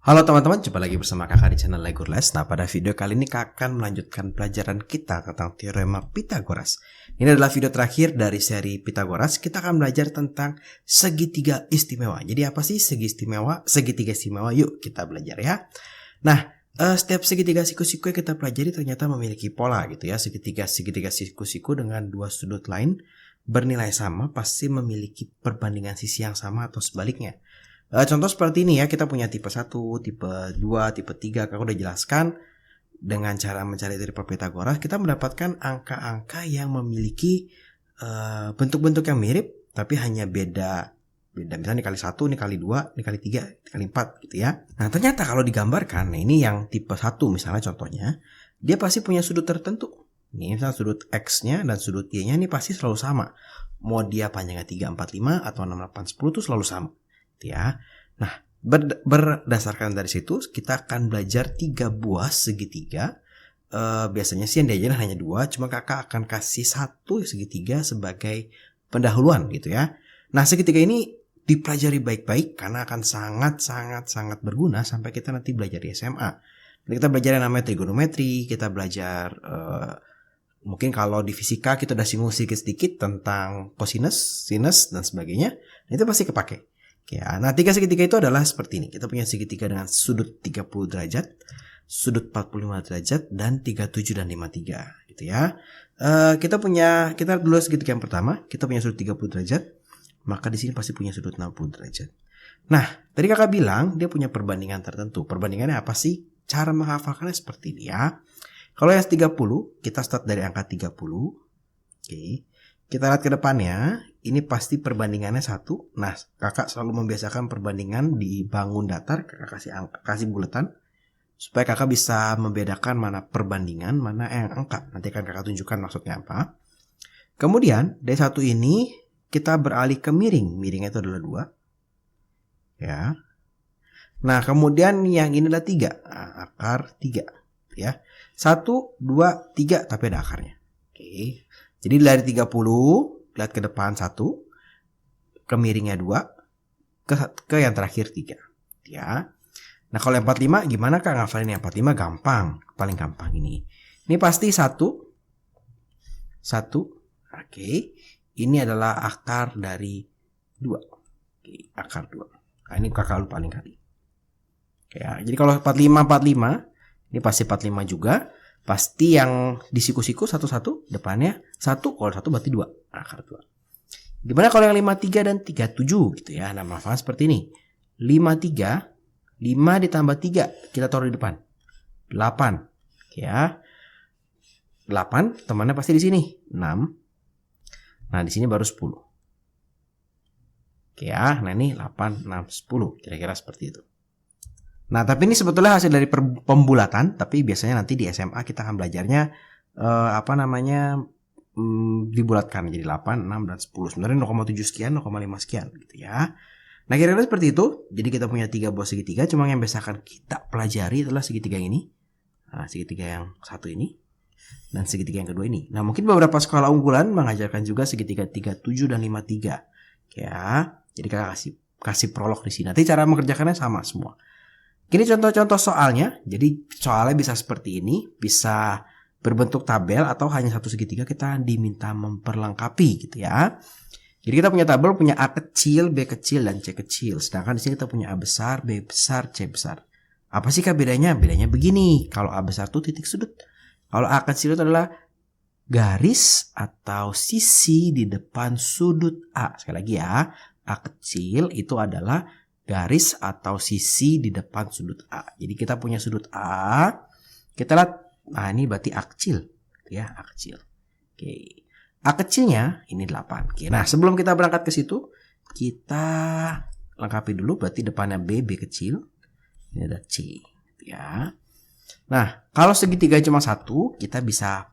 Halo teman-teman, jumpa lagi bersama kakak di channel Lego Les. Nah, pada video kali ini kakak akan melanjutkan pelajaran kita tentang teorema Pythagoras. Ini adalah video terakhir dari seri Pythagoras. Kita akan belajar tentang segitiga istimewa. Jadi apa sih segitiga istimewa? Yuk kita belajar ya. Nah, setiap segitiga siku-siku yang kita pelajari ternyata memiliki pola gitu ya. Segitiga siku-siku dengan dua sudut lain bernilai sama pasti memiliki perbandingan sisi yang sama atau sebaliknya. Contoh seperti ini ya, kita punya tipe 1, tipe 2, tipe 3. Kakak udah jelaskan dengan cara mencari dari Pythagoras kita mendapatkan angka-angka yang memiliki bentuk-bentuk yang mirip tapi hanya beda. Misalnya ini kali 1, ini kali 2, ini kali 3, ini kali 4 gitu ya. Nah, ternyata kalau digambarkan, nah ini yang tipe 1 misalnya contohnya, dia pasti punya sudut tertentu. Ini misalnya sudut X-nya dan sudut Y-nya ini pasti selalu sama. Mau dia panjangnya 3, 4, 5 atau 6, 8, 10 itu selalu sama. Ya. Nah, berdasarkan dari situ kita akan belajar 3 buah segitiga. Biasanya sih yang diajarin hanya 2, cuma kakak akan kasih 1 segitiga sebagai pendahuluan gitu ya. Nah, segitiga ini dipelajari baik-baik karena akan sangat berguna sampai kita nanti belajar di SMA. Dan kita belajar yang namanya trigonometri, kita belajar mungkin kalau di fisika kita udah singgung sedikit tentang cosinus, sinus dan sebagainya. Nah, itu pasti kepake. Ya, nah 3 segitiga itu adalah seperti ini. Kita punya segitiga dengan sudut 30 derajat, sudut 45 derajat, dan 37 dan 53 gitu ya. Kita dulu segitiga yang pertama, kita punya sudut 30 derajat, maka di sini pasti punya sudut 60 derajat. Nah, tadi kakak bilang dia punya perbandingan tertentu. Perbandingannya apa sih? Cara menghafalkannya seperti ini ya. Kalau yang 30, kita start dari angka 30. Oke. Kita lihat ke depannya, ini pasti perbandingannya 1. Nah, kakak selalu membiasakan perbandingan di bangun datar, kakak kasih buletan supaya kakak bisa membedakan mana perbandingan, mana yang angka. Nanti akan kakak tunjukkan maksudnya apa. Kemudian, dari 1 ini kita beralih ke miring. Miringnya itu adalah 2. Ya. Nah, kemudian yang ini adalah 3. Nah, akar 3, ya. 1, 2, 3 tapi ada akarnya. Oke. Jadi dari 30, lihat ke depan 1, ke miringnya 2, ke yang terakhir 3. Ya. Nah, kalau yang 45 gimana Kak ngafalin yang 45? Gampang, paling gampang ini. Ini pasti 1. Oke. Ini adalah akar dari 2. Oke, akar 2. Nah, ini kakak lupa kali. Ya, jadi kalau 45, ini pasti 45 juga. Pasti yang di siku-siku 1 depannya 1, kalau 1 berarti 2, akar 2. Gimana kalau yang 53 dan 37 gitu ya. Nah, maaf seperti ini. 53, 5 ditambah 3 kita taruh di depan. 8. Ya. 8 temannya pasti di sini. 6. Nah, di sini baru 10. Oke ya. Nah, ini 8, 6, 10. Kira-kira seperti itu. Nah, tapi ini sebetulnya hasil dari pembulatan, tapi biasanya nanti di SMA kita akan belajarnya dibulatkan jadi 8, 6, dan 10. Sebenarnya 0,7 sekian, 0,5 sekian gitu ya. Nah, kira-kira seperti itu. Jadi kita punya 3 buah segitiga, cuma yang biasa akan kita pelajari adalah segitiga ini. Nah, segitiga yang 1 ini dan segitiga yang kedua ini. Nah, mungkin beberapa sekolah unggulan mengajarkan juga segitiga 37 dan 53. Ya. Jadi kita kasih prolog di sini. Nanti cara mengerjakannya sama semua. Ini contoh-contoh soalnya. Jadi soalnya bisa seperti ini, bisa berbentuk tabel atau hanya satu segitiga kita diminta memperlengkapi gitu ya. Jadi kita punya tabel, punya A kecil, B kecil, dan C kecil. Sedangkan di sini kita punya A besar, B besar, C besar. Apa sih Kak bedanya? Bedanya begini. Kalau A besar itu titik sudut. Kalau A kecil itu adalah garis atau sisi di depan sudut A. Sekali lagi ya, A kecil itu adalah garis atau sisi di depan sudut A. Jadi kita punya sudut A. Kita lihat, nah ini berarti A kecil. Ya, A kecil. Oke. A kecilnya ini 8. Oke. Nah, sebelum kita berangkat ke situ, kita lengkapi dulu. Berarti depannya B kecil. Ini ada C. Ya. Nah, kalau segitiga cuma 1, kita bisa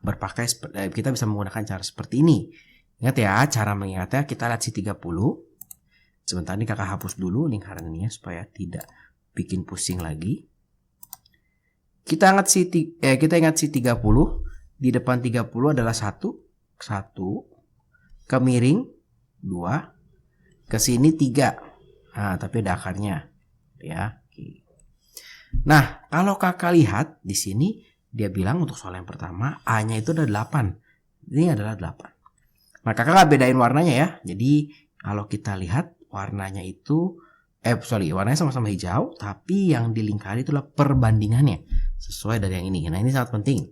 menggunakan cara seperti ini. Ingat ya, cara mengingatnya kita lihat si 30. Sebentar ini kakak hapus dulu lingkaran ini ya supaya tidak bikin pusing lagi. Kita ingat si 30. Di depan 30 adalah 1, ke miring 2, ke sini 3. Nah, tapi ada akarnya ya. Nah, kalau kakak lihat di sini, dia bilang untuk soal yang pertama, A-nya itu ada 8. Ini adalah 8. Nah, kakak nggak bedain warnanya ya. Jadi, kalau kita lihat warnanya itu, warnanya sama-sama hijau, tapi yang dilingkari itulah perbandingannya. Sesuai dari yang ini. Nah, ini sangat penting.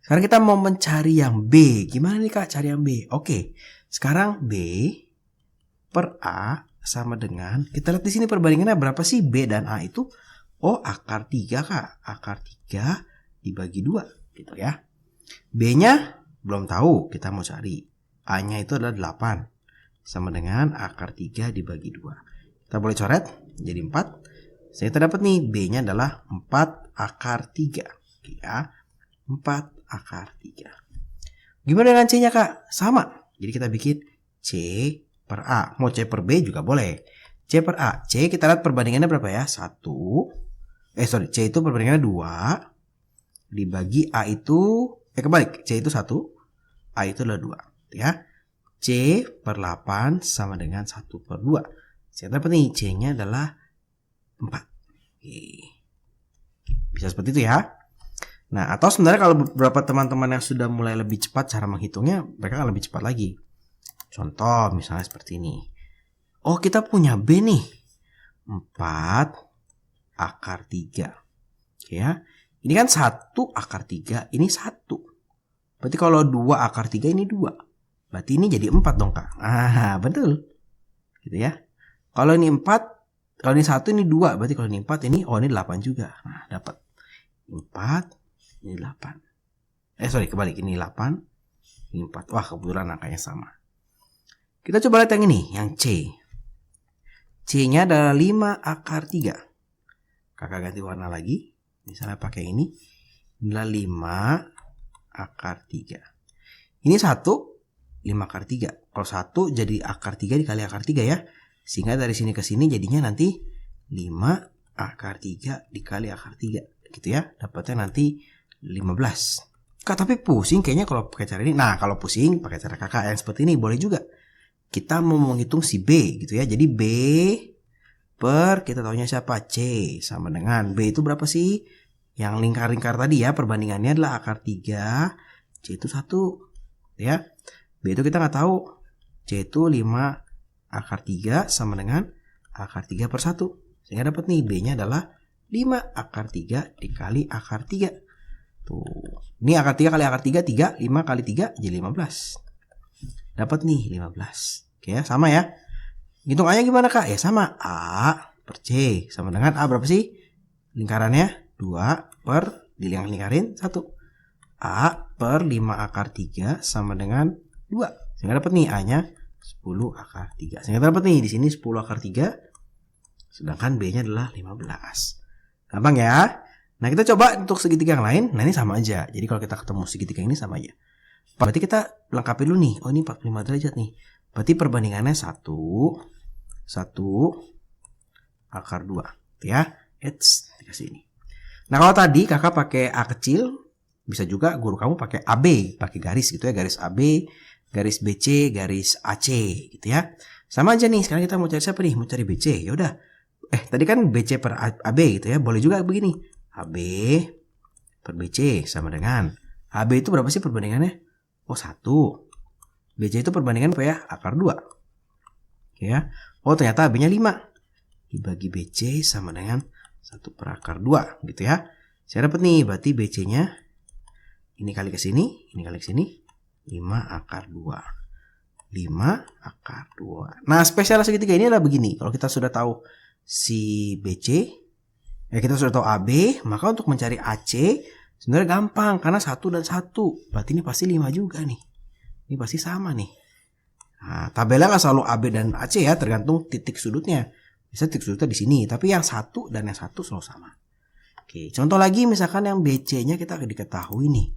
Sekarang kita mau mencari yang B. Gimana nih kak cari yang B? Oke, sekarang B per A sama dengan, kita lihat di sini perbandingannya berapa sih B dan A itu? Oh, akar 3 kak. Akar 3 dibagi 2 gitu ya. B-nya belum tahu, kita mau cari. A-nya itu adalah 8 sama dengan akar 3 dibagi 2. Kita boleh coret jadi 4. Saya kita dapat nih B-nya adalah 4 akar 3 ya. 4 akar 3. Gimana dengan C-nya kak? Sama. Jadi kita bikin C per A. Mau C per B juga boleh. C per A. C kita lihat perbandingannya berapa ya? 1. C itu perbandingannya 2. Dibagi A itu, kebalik. C itu 1. A itu adalah 2. Ya. C per 8 sama dengan 1 per 2. Saya dapat nih C-nya adalah 4. Oke. Bisa seperti itu ya. Nah, atau sebenarnya kalau beberapa teman-teman yang sudah mulai lebih cepat cara menghitungnya, mereka akan lebih cepat lagi. Contoh misalnya seperti ini. Oh, kita punya B nih. 4 akar 3. Oke ya. Ini kan 1 akar 3, ini 1. Berarti kalau 2 akar 3 ini 2. Berarti ini jadi 4 dong kak. Ah, betul. Gitu ya. Kalau ini 4, kalau ini 1 ini 2. Berarti kalau ini 4 ini, ini 8 juga. Nah, dapat 4. Ini 8. Kebalik. Ini 8. Ini 4. Wah, kebetulan angkanya sama. Kita coba lihat yang ini. Yang C. C-nya adalah 5 akar 3. Kakak ganti warna lagi. Misalnya pakai ini. Inilah 5 akar 3. Ini 1. 5 akar 3. Kalau 1 jadi akar 3 dikali akar 3 ya. Sehingga dari sini ke sini jadinya nanti 5 akar 3 dikali akar 3. Gitu ya. Dapatnya nanti 15. Kak, tapi pusing kayaknya kalau pakai cara ini. Nah, kalau pusing pakai cara kakak yang seperti ini boleh juga. Kita mau menghitung si B gitu ya. Jadi B per, kita tahunya siapa? C sama dengan B itu berapa sih? Yang lingkar-lingkar tadi ya, perbandingannya adalah akar 3, C itu 1 ya. B itu kita nggak tahu. C itu 5 akar 3 sama dengan akar 3 per 1. Sehingga dapat nih B-nya adalah 5 akar 3 dikali akar 3. Tuh. Ini akar 3 kali akar 3, 3. 5 kali 3 jadi 15. Dapat nih 15. Oke ya, sama ya. Hitungannya gimana kak? Ya sama. A per C sama dengan A berapa sih? Lingkarannya 2 per dilingkarin 1. A per 5 akar 3 sama dengan 2. Sehingga dapat nih A-nya 10 akar 3. Sehingga dapat nih di sini 10 akar 3. Sedangkan B-nya adalah 15. Gampang ya? Nah, kita coba untuk segitiga yang lain. Nah, ini sama aja. Jadi kalau kita ketemu segitiga ini sama aja. Berarti kita lengkapi dulu nih. Oh, ini 45 derajat nih. Berarti perbandingannya 1 akar 2. Ya. Dikasih ini. Nah, kalau tadi kakak pakai A kecil, bisa juga guru kamu pakai AB, pakai garis gitu ya, garis AB, garis BC, garis AC gitu ya. Sama aja nih. Sekarang kita mau cari siapa nih? Mau cari BC. Ya udah. Tadi kan BC per AB gitu ya. Boleh juga begini. AB per BC sama dengan AB itu berapa sih perbandingannya? Oh, 1. BC itu perbandingan apa ya? Akar 2. Oke ya. Oh, ternyata AB-nya 5. Dibagi BC sama dengan 1 per akar 2 gitu ya. Saya dapat nih, berarti BC-nya ini kali ke sini, ini kali ke sini, 5 akar 2. 5 akar 2. Nah, spesial segitiga ini adalah begini. Kalau kita sudah tahu si BC, kita sudah tahu AB, maka untuk mencari AC sebenarnya gampang karena 1 dan 1. Berarti ini pasti 5 juga nih. Ini pasti sama nih. Nah, tabelnya nggak selalu AB dan AC ya, tergantung titik sudutnya. Bisa titik sudutnya di sini, tapi yang 1 dan yang 1 selalu sama. Oke, contoh lagi misalkan yang BC-nya kita diketahui nih.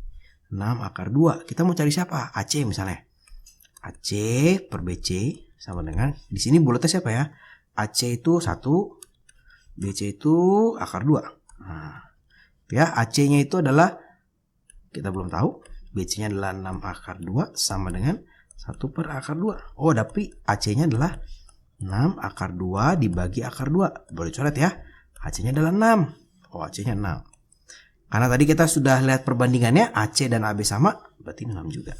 6 akar 2. Kita mau cari siapa? AC misalnya. AC per BC sama dengan, di sini bulatnya siapa ya? AC itu 1, BC itu akar 2. Nah, ya, AC-nya itu adalah, kita belum tahu. BC-nya adalah 6 akar 2 sama dengan 1 per akar 2. Oh, tapi AC-nya adalah 6 akar 2 dibagi akar 2. Boleh coret ya. AC-nya adalah 6. Oh, AC-nya 6. Karena tadi kita sudah lihat perbandingannya, AC dan AB sama, berarti 6 juga.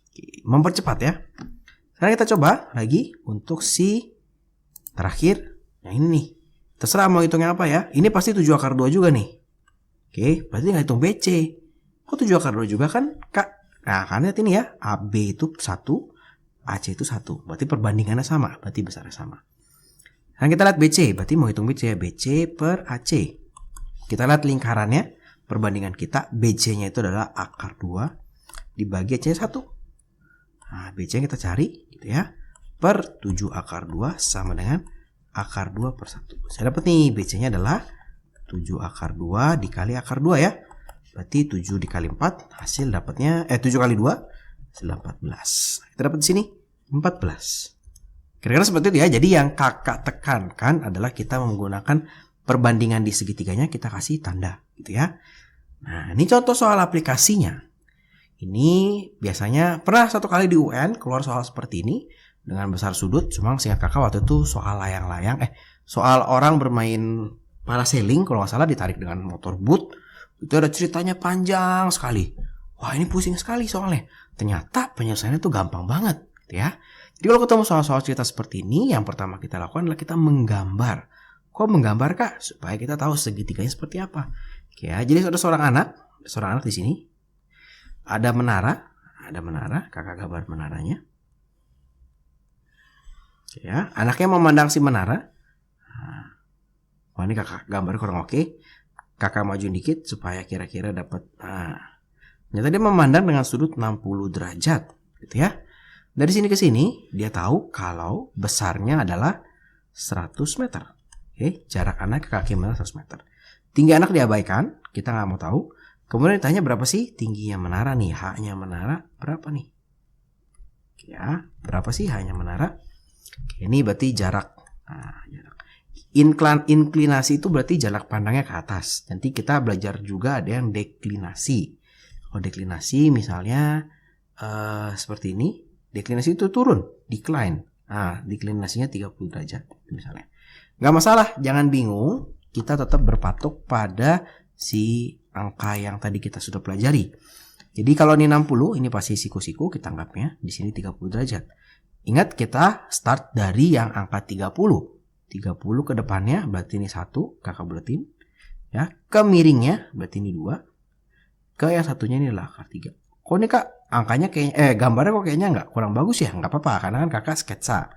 Oke, mempercepat ya. Sekarang kita coba lagi untuk si terakhir, yang ini nih. Terserah mau hitungnya apa ya. Ini pasti 7 akar 2 juga nih. Oke, berarti nggak hitung BC. Kok 7 akar 2 juga kan, Kak? Nah, karena lihat ini ya, AB itu 1, AC itu 1. Berarti perbandingannya sama, berarti besarnya sama. Sekarang kita lihat BC, berarti mau hitung BC ya. BC per AC. Kita lihat lingkarannya, perbandingan kita, BC-nya itu adalah akar 2 dibagi AC-nya 1. Nah, BC yang kita cari, gitu ya, per 7 akar 2 sama dengan akar 2 per 1. Saya dapat nih, BC-nya adalah 7 akar 2 dikali akar 2 ya. Berarti 7 dikali 4, hasil dapatnya, 7 kali 2, hasil 14. Kita dapat di sini 14. Kira-kira seperti itu ya. Jadi yang kakak tekankan adalah kita menggunakan perbandingan di segitiganya, kita kasih tanda gitu ya. Nah, ini contoh soal aplikasinya. Ini biasanya pernah satu kali di UN keluar soal seperti ini dengan besar sudut. Cuma singkat kakak waktu itu soal layang-layang, soal orang bermain parasailing kalau nggak salah, ditarik dengan motor boot. Itu ada ceritanya panjang sekali. Wah, ini pusing sekali soalnya. Ternyata penyelesaiannya tuh gampang banget gitu ya. Jadi kalau ketemu soal-soal cerita seperti ini, yang pertama kita lakukan adalah kita menggambar. Kok menggambar, Kak? Supaya kita tahu segitiganya seperti apa. Oke ya, jadi ada seorang anak di sini. Ada menara, kakak gambar menaranya. Oke ya, anaknya memandang si menara. Wah, ini kakak gambar kurang oke. Kakak majuin dikit supaya kira-kira dapat. Ternyata dia memandang dengan sudut 60 derajat, gitu ya. Dari sini ke sini, dia tahu kalau besarnya adalah 100 meter. Oke, jarak anak ke kaki menara 100 meter. Tinggi anak diabaikan, kita nggak mau tahu. Kemudian ditanya berapa sih tingginya menara nih, H-nya menara berapa nih? Oke ya, berapa sih H-nya menara? Oke, ini berarti jarak. Jarak. Inklinasi itu berarti jarak pandangnya ke atas. Nanti kita belajar juga ada yang deklinasi. Kalau deklinasi misalnya seperti ini, deklinasi itu turun, decline. Deklinasinya 30 derajat misalnya. Nggak masalah, jangan bingung. Kita tetap berpatok pada si angka yang tadi kita sudah pelajari. Jadi kalau ini 60, ini pasti siku-siku, kita anggapnya di sini 30 derajat. Ingat, kita start dari yang angka 30. 30 ke depannya berarti ini 1, kakak buletin. Ya, ke miringnya berarti ini 2. Ke yang satunya ini adalah akar 3. Kok ini Kak, angkanya kayaknya gambarnya kok kayaknya nggak kurang bagus ya? Nggak apa-apa, karena kan kakak sketsa.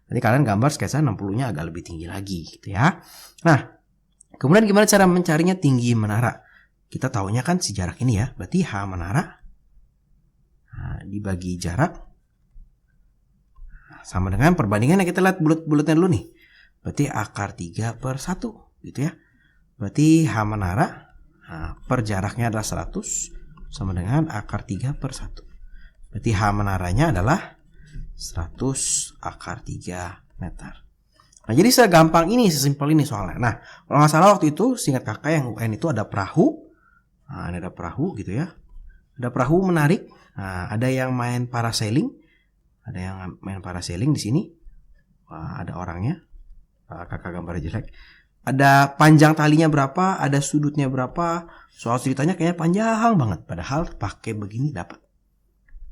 Nanti kalian gambar sketsa 60-nya agak lebih tinggi lagi gitu ya. Nah, kemudian gimana cara mencarinya tinggi menara? Kita tahunya kan si jarak ini ya. Berarti H menara dibagi jarak sama dengan perbandingannya. Kita lihat bulat-bulatnya dulu nih. Berarti akar 3 per 1 gitu ya. Berarti H menara per jaraknya adalah 100 sama dengan akar 3 per 1. Berarti H menaranya adalah 100 akar 3 meter. Nah, jadi segampang ini, sesimpel ini soalnya. Nah, kalau nggak salah waktu itu, singkat kakak yang UN itu ada perahu. Nah, ini ada perahu gitu ya. Ada perahu menarik. Nah, ada yang main parasailing. Ada yang main parasailing di sini. Ada orangnya. Kakak gambar jelek. Ada panjang talinya berapa, ada sudutnya berapa. Soal ceritanya kayaknya panjang banget. Padahal pakai begini dapat.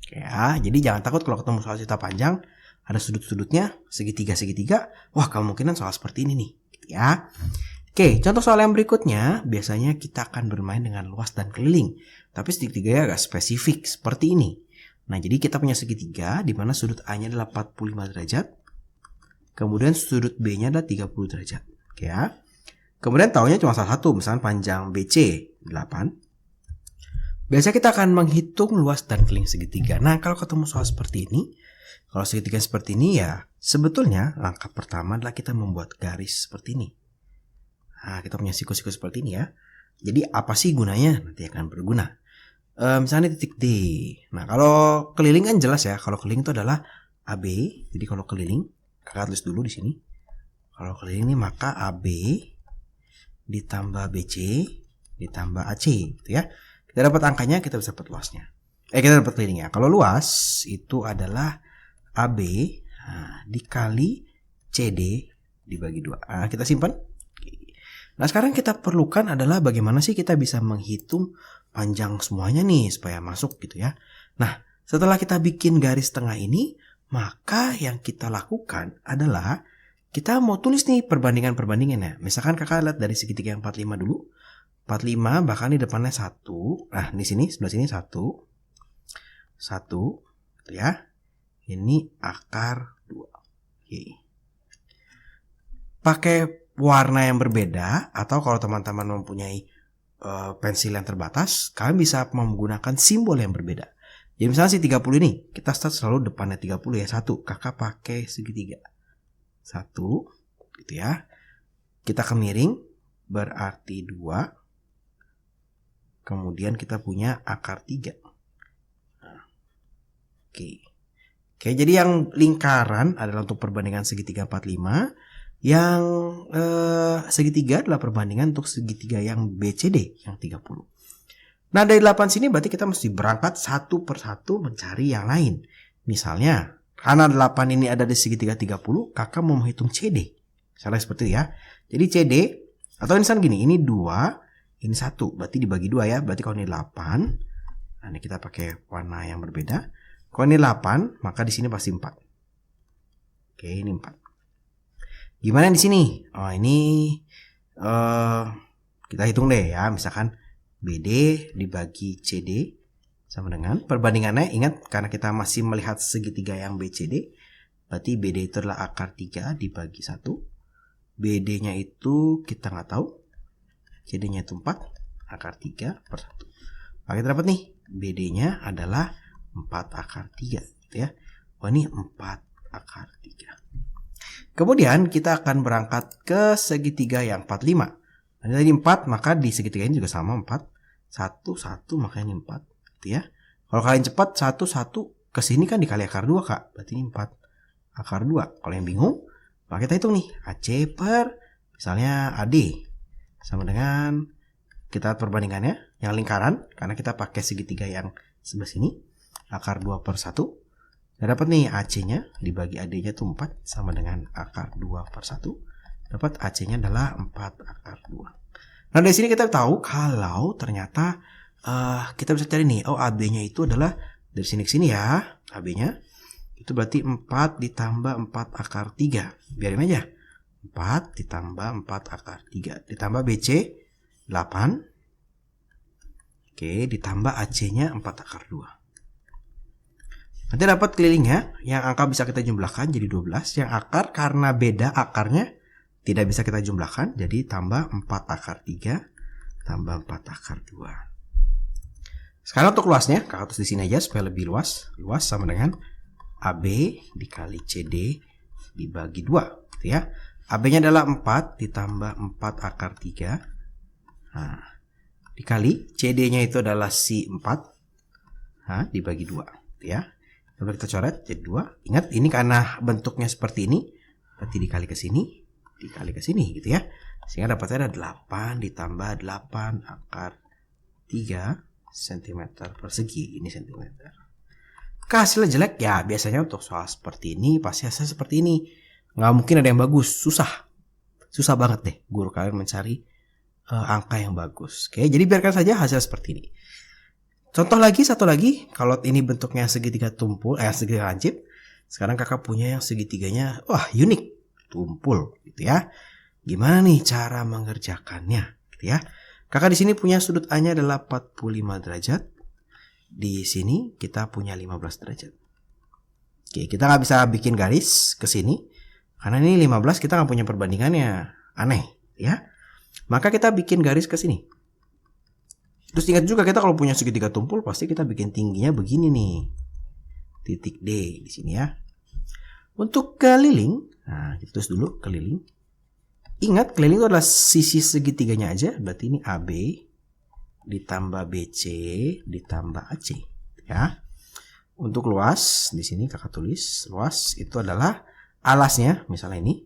Ya, jadi jangan takut kalau ketemu soal cerita panjang, ada sudut-sudutnya, segitiga. Wah, kemungkinan soal seperti ini nih, gitu ya. Oke, contoh soal yang berikutnya, biasanya kita akan bermain dengan luas dan keliling. Tapi segitiganya agak spesifik, seperti ini. Nah, jadi kita punya segitiga, di mana sudut A-nya adalah 45 derajat. Kemudian sudut B-nya adalah 30 derajat. Oke ya. Kemudian tahunya cuma salah satu, misalnya panjang BC 8. Biasanya kita akan menghitung luas dan keliling segitiga. Nah, kalau ketemu soal seperti ini, kalau segitiga seperti ini ya, sebetulnya langkah pertama adalah kita membuat garis seperti ini. Nah, kita punya siku-siku seperti ini ya. Jadi apa sih gunanya? Nanti akan berguna. Misalnya titik D. Nah, kalau keliling kan jelas ya. Kalau keliling itu adalah AB. Jadi kalau keliling, kakak tulis dulu di sini. Kalau keliling ini maka AB ditambah BC ditambah AC, gitu ya. Kita dapat angkanya, kita bisa dapat luasnya. Kita dapat kelilingnya. Kalau luas itu adalah AB dikali CD dibagi 2. Kita simpan. Nah, sekarang kita perlukan adalah bagaimana sih kita bisa menghitung panjang semuanya nih supaya masuk gitu ya. Nah, setelah kita bikin garis tengah ini, maka yang kita lakukan adalah kita mau tulis nih perbandingan-perbandingannya. Misalkan kakak lihat dari segitiga yang 45 dulu. 45 bahkan di depannya 1. Nah, di sini sebelah sini 1. 1 gitu ya. Ini akar 2. Oke. Pakai warna yang berbeda atau kalau teman-teman mempunyai pensil yang terbatas, kalian bisa menggunakan simbol yang berbeda. Jadi misalnya si 30 ini, kita start selalu depannya 30 ya. 1, kakak pakai segitiga. 1 gitu ya. Kita kemiring berarti 2. Kemudian kita punya akar 3. Nah, Oke, jadi yang lingkaran adalah untuk perbandingan segitiga 45. Yang segitiga adalah perbandingan untuk segitiga yang BCD yang 30. Nah, dari 8 sini berarti kita mesti berangkat satu persatu mencari yang lain. Misalnya, karena 8 ini ada di segitiga 30, kakak mau menghitung CD. Misalnya seperti itu ya. Jadi CD, atau misalnya gini, ini 2, ini 1. Berarti dibagi 2 ya. Berarti kalau ini 8, nah ini kita pakai warna yang berbeda. Kalau ini 8, maka di sini pasti 4. Oke, ini 4. Gimana di sini? Oh, ini kita hitung deh ya. Misalkan BD dibagi CD sama dengan perbandingannya. Ingat karena kita masih melihat segitiga yang BCD, berarti BD itu adalah akar 3 dibagi 1. BD-nya itu kita nggak tahu. CD-nya itu 4, akar 3 per 1. Maka kita dapat nih, BD-nya adalah 4 akar 3 gitu ya. Oh, ini 4 akar 3. Kemudian kita akan berangkat ke segitiga yang 45. Nah, tadi 4, maka di segitiga ini juga sama 4. 1, 1, maka ini 4 gitu ya. Kalau kalian cepat 1, 1 ke sini kan dikali akar 2, Kak. Berarti ini 4 akar 2. Kalau yang bingung, maka kita hitung nih. AC per misalnya AD sama dengan, kita perbandingannya yang lingkaran karena kita pakai segitiga yang sebelah sini, akar 2 per 1. Nah, dapat nih AC-nya dibagi AD-nya itu 4 sama dengan akar 2 per 1. Dapat AC-nya adalah 4 akar 2. Nah, dari sini kita tahu kalau ternyata kita bisa cari nih, oh AB-nya itu adalah dari sini ke sini ya. AB-nya itu berarti 4 ditambah 4 akar 3. Biarin aja. 4 ditambah 4 akar 3. Ditambah BC 8. Oke, ditambah AC-nya 4 akar 2. Nanti dapat kelilingnya, yang angka bisa kita jumlahkan jadi 12. Yang akar karena beda akarnya tidak bisa kita jumlahkan, jadi tambah 4 akar 3 tambah 4 akar 2. Sekarang untuk luasnya, kakak tulis di sini aja supaya lebih luas. Luas sama dengan AB dikali CD dibagi 2 gitu ya. AB-nya adalah 4 ditambah 4 akar 3. Nah, dikali CD-nya itu adalah si 4. Dibagi 2 gitu ya. Coba kita coret jadi 2. Ingat ini karena bentuknya seperti ini, berarti dikali ke sini, dikali ke sini gitu ya. Sehingga dapatnya ada 8 ditambah 8 akar 3 cm persegi. Ini cm. Hasilnya jelek ya, biasanya untuk soal seperti ini pasti hasilnya seperti ini. Nggak mungkin ada yang bagus, susah banget deh guru kalian mencari angka yang bagus. Oke, jadi biarkan saja hasil seperti ini. Contoh lagi, satu lagi, kalau ini bentuknya segitiga tumpul, segitiga lancip. Sekarang kakak punya yang segitiganya, wah unik, tumpul gitu ya. Gimana nih cara mengerjakannya gitu ya. Kakak di sini punya sudut A-nya adalah 45 derajat. Di sini kita punya 15 derajat. Oke, kita nggak bisa bikin garis ke sini. Karena ini 15 kita nggak punya perbandingannya. Aneh ya. Maka kita bikin garis ke sini. Terus ingat juga kita kalau punya segitiga tumpul pasti kita bikin tingginya begini nih. Titik D di sini ya. Untuk keliling, nah kita tulis dulu keliling. Ingat keliling itu adalah sisi segitiganya aja, berarti ini AB ditambah BC ditambah AC ya. Untuk luas di sini kakak tulis luas itu adalah alasnya, misalnya ini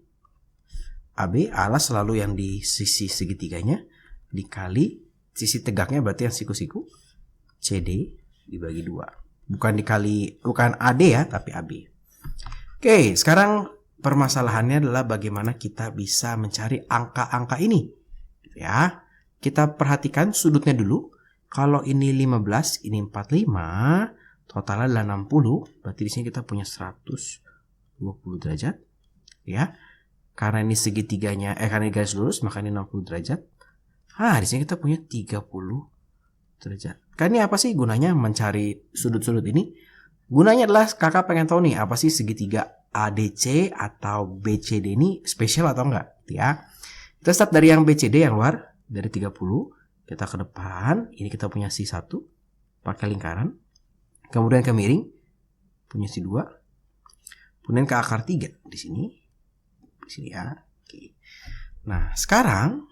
AB alas selalu yang di sisi segitiganya dikali sisi tegaknya berarti yang siku-siku CD dibagi 2. Bukan AD ya, tapi AB. Oke, sekarang permasalahannya adalah bagaimana kita bisa mencari angka-angka ini. Ya. Kita perhatikan sudutnya dulu. Kalau ini 15, ini 45, totalnya adalah 60. Berarti di sini kita punya 120 derajat. Ya. Karena ini segitiganya, karena ini garis lurus, maka ini 60 derajat. Di sini kita punya 30 derajat. Kan ini apa sih gunanya mencari sudut-sudut ini? Gunanya adalah kakak pengen tahu nih, apa sih segitiga ADC atau BCD ini spesial atau enggak? Ya. Kita start dari yang BCD yang luar. Dari 30, kita ke depan, ini kita punya C1, pakai lingkaran. Kemudian ke miring, punya C2. Kemudian ke akar 3, di sini ya. Oke. Nah, sekarang,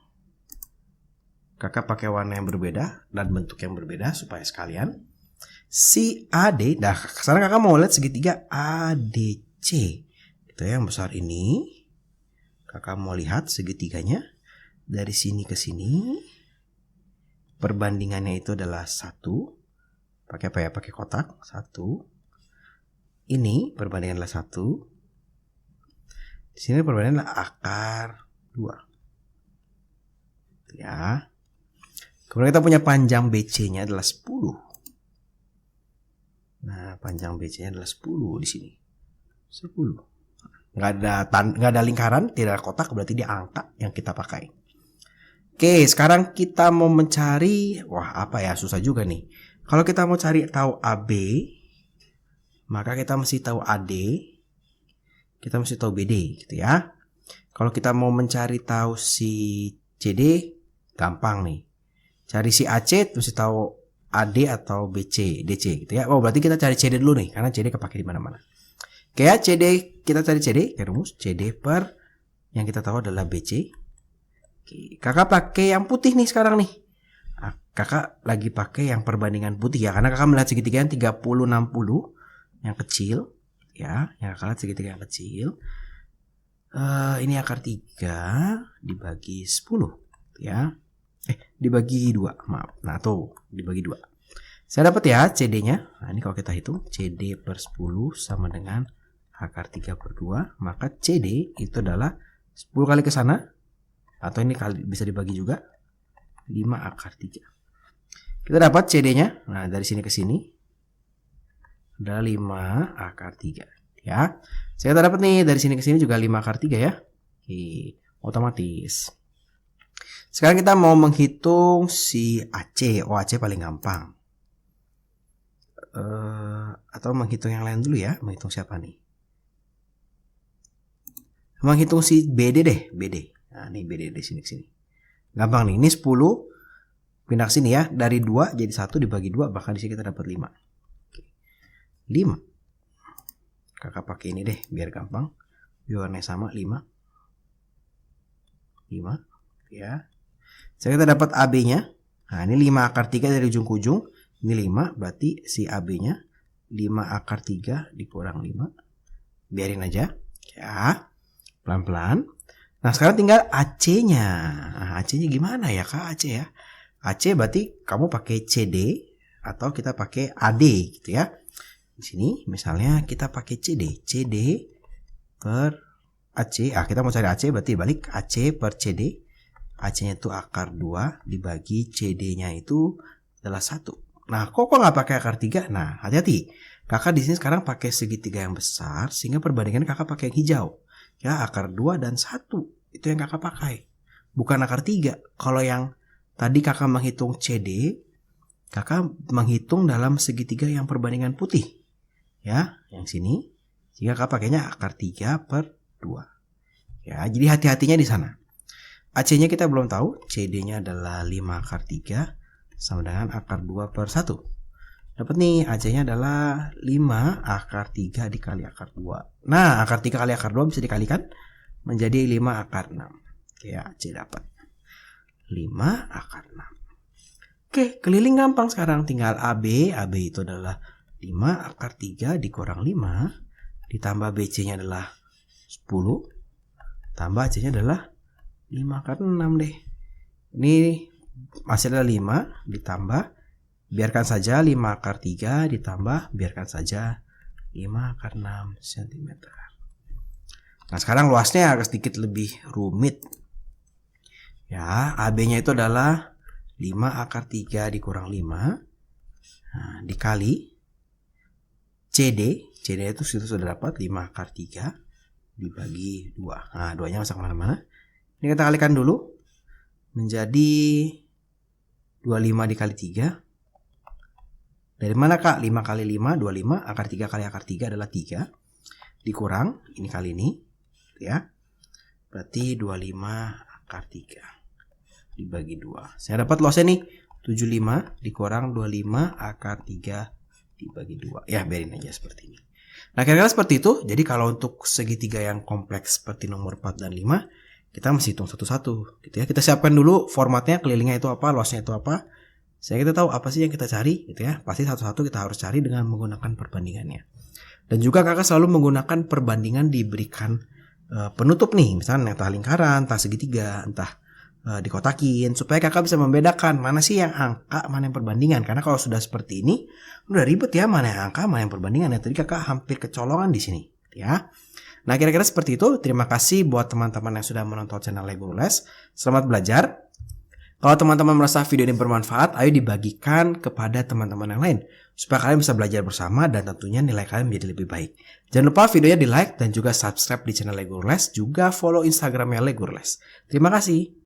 kakak pakai warna yang berbeda, dan bentuk yang berbeda, supaya sekalian. Si AD, sekarang kakak mau lihat segitiga ADC. Itu yang besar ini. Kakak mau lihat segitiganya. Dari sini ke sini, perbandingannya itu adalah 1. Pakai apa ya? Pakai kotak. 1. Ini perbandingan adalah 1. Di sini perbandingan adalah akar 2. Ya. Kemudian kita punya panjang BC-nya adalah 10. Nah, panjang BC-nya adalah 10 di sini. 10. Nggak ada lingkaran, tidak ada kotak, berarti dia angka yang kita pakai. Oke, sekarang kita mau mencari, apa ya, susah juga nih. Kalau kita mau cari tahu AB, maka kita mesti tahu AD, kita mesti tahu BD, gitu ya. Kalau kita mau mencari tahu si CD, gampang nih. Cari si AC, mesti tahu AD atau BC, DC, gitu ya. Berarti kita cari CD dulu nih, karena CD kepake di mana-mana. Oke ya, CD, kita cari CD, rumus CD per yang kita tahu adalah BC. Kakak pakai yang putih nih sekarang nih. Kakak lagi pakai yang perbandingan putih ya, karena kakak melihat segitiga yang 30-60 yang kecil ya, yang kakak lihat segitiga yang kecil. Ini akar 3 dibagi 10 ya. Dibagi 2, maaf. Nah, tuh dibagi 2. Saya dapat ya CD-nya. Nah, ini kalau kita hitung CD per 10 sama dengan akar 3 per 2, maka CD itu adalah 10 kali ke sana. Atau ini bisa dibagi juga 5 akar 3. Kita dapat CD-nya. Nah, dari sini ke sini ada 5 akar 3 ya. Saya dapat nih dari sini ke sini juga 5 akar 3 ya. Oke, otomatis. Sekarang kita mau menghitung si AC. AC paling gampang. Atau menghitung yang lain dulu ya. Menghitung siapa nih? Menghitung si BD deh, BD. Nah, ini BD di sini ke sini. Gampang nih. Ini 10 pindah ke sini ya. Dari 2 jadi 1 dibagi 2, bahkan di sini kita dapat 5. Oke. 5. Kakak pakai ini deh biar gampang. Warnanya sama 5. 5 ya. Saya kita dapat AB-nya. Nah, ini 5 akar 3 dari ujung ke ujung. Ini 5, berarti si AB-nya 5 akar 3 dikurang 5. Biarin aja ya. Pelan-pelan. Nah, sekarang tinggal AC-nya. Nah, AC-nya gimana ya Kak AC ya? AC berarti kamu pakai CD atau kita pakai AD gitu ya. Di sini misalnya kita pakai CD. CD per AC. Kita mau cari AC berarti balik AC per CD. AC-nya itu akar 2 dibagi CD-nya itu adalah 1. Nah, kok nggak pakai akar 3? Nah, hati-hati. Kakak di sini sekarang pakai segitiga yang besar sehingga perbandingan kakak pakai yang hijau. Ya, akar 2 dan 1 itu yang kakak pakai, bukan akar 3. Kalau yang tadi kakak menghitung CD, kakak menghitung dalam segitiga yang perbandingan putih ya, yang sini, sehingga kakak pakainya akar 3 per 2 ya. Jadi hati-hatinya di sana. AC-nya kita belum tahu, CD-nya adalah 5 akar 3 sama dengan akar 2 per 1. Dapat nih, AC-nya adalah 5 akar 3 dikali akar 2. Nah, akar 3 kali akar 2 bisa dikalikan menjadi 5 akar 6. Ya, AC dapat 5 akar 6. Oke, keliling gampang sekarang. Tinggal AB. AB itu adalah 5 akar 3 dikurang 5. Ditambah BC-nya adalah 10. Tambah AC-nya adalah 5 akar 6 deh. Ini masih ada 5 ditambah. Biarkan saja 5 akar 3 ditambah, biarkan saja 5 akar 6 cm. Nah, sekarang luasnya agak sedikit lebih rumit. Ya, AB-nya itu adalah 5 akar 3 dikurang 5. Nah, dikali CD. CD itu sudah dapat 5 akar 3 dibagi 2. Nah, 2-nya masuk kemana-mana. Ini kita kalikan dulu. Menjadi 25 dikali 3. Dari mana Kak? 5 kali 5, 25. Akar 3 kali akar 3 adalah 3. Dikurang, ini kali ini. Ya. Berarti 25 akar 3 dibagi 2. Saya dapat lossnya nih. 75 dikurang 25 akar 3 dibagi 2. Ya, biarin aja seperti ini. Nah, kira-kira seperti itu. Jadi kalau untuk segitiga yang kompleks seperti nomor 4 dan 5, kita mesti hitung satu-satu gitu ya. Kita siapkan dulu formatnya, kelilingnya itu apa, lossnya itu apa. Saya kita tahu apa sih yang kita cari gitu ya. Pasti satu-satu kita harus cari dengan menggunakan perbandingannya. Dan juga kakak selalu menggunakan perbandingan diberikan penutup nih. Misalnya entah lingkaran, entah segitiga, entah dikotakin. Supaya kakak bisa membedakan mana sih yang angka, mana yang perbandingan. Karena kalau sudah seperti ini, udah ribet ya mana yang angka, mana yang perbandingan. Ya, tadi kakak hampir kecolongan di sini ya. Nah, kira-kira seperti itu. Terima kasih buat teman-teman yang sudah menonton channel Guru Les. Selamat belajar. Kalau teman-teman merasa video ini bermanfaat, ayo dibagikan kepada teman-teman yang lain. Supaya kalian bisa belajar bersama dan tentunya nilai kalian menjadi lebih baik. Jangan lupa videonya di like dan juga subscribe di channel Guru Les. Juga follow Instagramnya Guru Les. Terima kasih.